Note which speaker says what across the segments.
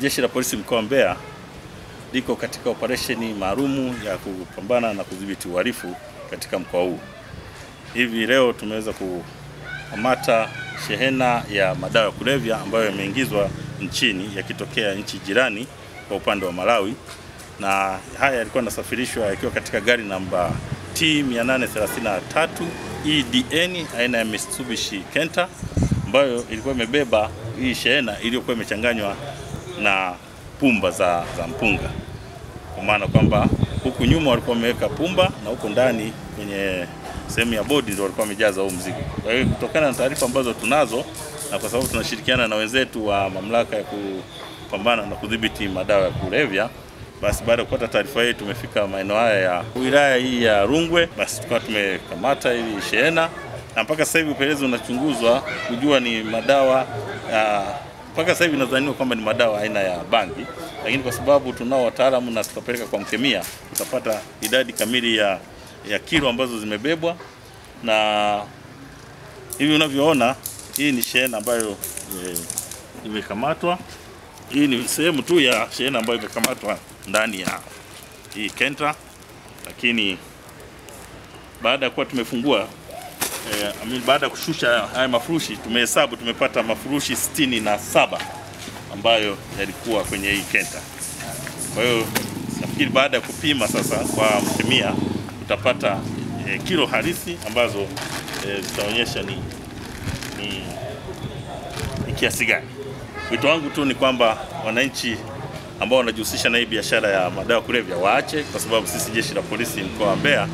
Speaker 1: Jeshi la Polisi mkoa wa Mbeya liko katika operesheni maalumu ya kupambana na kudhibiti uhalifu katika mkoa huu. Hivi leo tumeweza kukamata shehena ya madawa ya kulevya ambayo yameingizwa nchini yakitokea nchi jirani kwa upande wa Malawi, na haya yalikuwa yanasafirishwa yakiwa katika gari namba T833 EDN aina ya Mitsubishi Kenta ambayo ilikuwa imebeba hii shehena iliyokuwa imechanganywa na pumba za mpunga, kwa maana kwamba huku nyuma walikuwa wameweka pumba na huko ndani kwenye sehemu ya bodi ndio walikuwa wamejaza huo mzigo. Kwa hiyo kutokana na taarifa ambazo tunazo na kwa sababu tunashirikiana na wenzetu wa mamlaka ya kupambana na kudhibiti madawa ya kulevya, basi baada ya kupata taarifa hii tumefika maeneo haya ya wilaya hii ya Rungwe, basi tukawa tumekamata hili shehena na mpaka sasa hivi upelelezi unachunguzwa kujua ni madawa mpaka sasa hivi nadhaniwa kwamba ni madawa aina ya bangi, lakini kwa sababu tunao wataalamu na tutapeleka kwa mkemia tutapata idadi kamili ya kilo ambazo zimebebwa. Na hivi unavyoona hii ni shehena ambayo imekamatwa. Hii ni sehemu tu ya shehena ambayo imekamatwa ndani ya hii Kenta, lakini baada ya kuwa tumefungua baada ya kushusha haya mafurushi tumehesabu tumepata mafurushi 67 ambayo yalikuwa kwenye hii Kenta. Kwa hiyo nafikiri baada ya kupima sasa kwa mkemia tutapata kilo halisi ambazo zitaonyesha ni kiasi gani. Wito wangu tu ni kwamba wananchi ambao wanajihusisha na hii biashara ya madawa kulevya waache, kwa sababu sisi Jeshi la Polisi mkoa wa Mbeya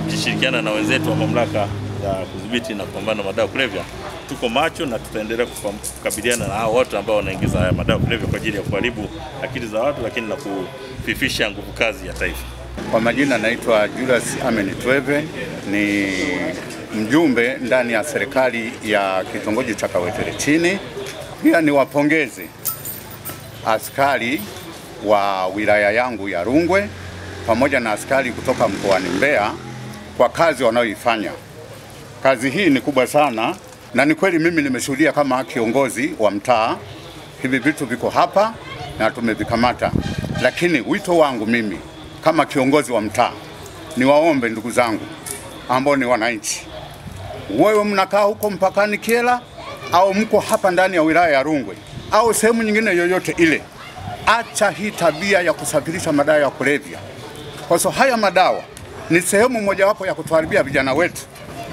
Speaker 1: tukishirikiana na wenzetu wa mamlaka ya kudhibiti na kupambana na madawa kulevya tuko macho na tutaendelea kukabiliana na hao wote ambao wanaingiza haya madawa kulevya kwa ajili ya kuharibu akili za watu, lakini na kufifisha nguvu kazi ya taifa.
Speaker 2: Kwa majina naitwa Julius Amen Tweve, ni mjumbe ndani ya serikali ya kitongoji cha Kawetere chini. Pia ni wapongeze askari wa wilaya yangu ya Rungwe pamoja na askari kutoka mkoani Mbeya kwa kazi wanayoifanya. Kazi hii ni kubwa sana na ni kweli mimi nimeshuhudia kama kiongozi wa mtaa. Hivi vitu viko hapa na tumevikamata, lakini wito wangu mimi kama kiongozi wa mtaa ni waombe ndugu zangu ambao ni wananchi, wewe mnakaa huko mpakani Kyela au mko hapa ndani ya wilaya ya Rungwe au sehemu nyingine yoyote ile, acha hii tabia ya kusafirisha madawa ya kulevya, kwa sababu haya madawa ni sehemu mojawapo ya kutuharibia vijana wetu.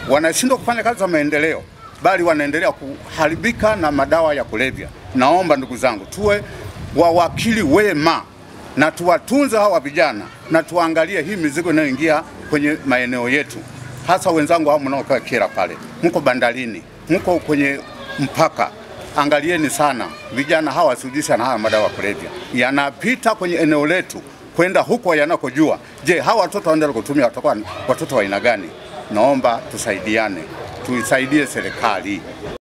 Speaker 2: Wanashindwa kufanya kazi za maendeleo bali wanaendelea kuharibika na madawa ya kulevya. Naomba ndugu zangu tuwe wawakili wema na tuwatunze hawa vijana na tuangalie hii mizigo inayoingia kwenye maeneo yetu, hasa wenzangu hao mnaokaa Kyela pale, mko bandarini, mko kwenye mpaka. Angalieni sana vijana hawa wasijisha na haya madawa ya kulevya, yanapita kwenye eneo letu kwenda huko yanakojua. Je, hawa watoto waendelea kutumia watakuwa watoto wa aina gani? Naomba tusaidiane, tuisaidie serikali.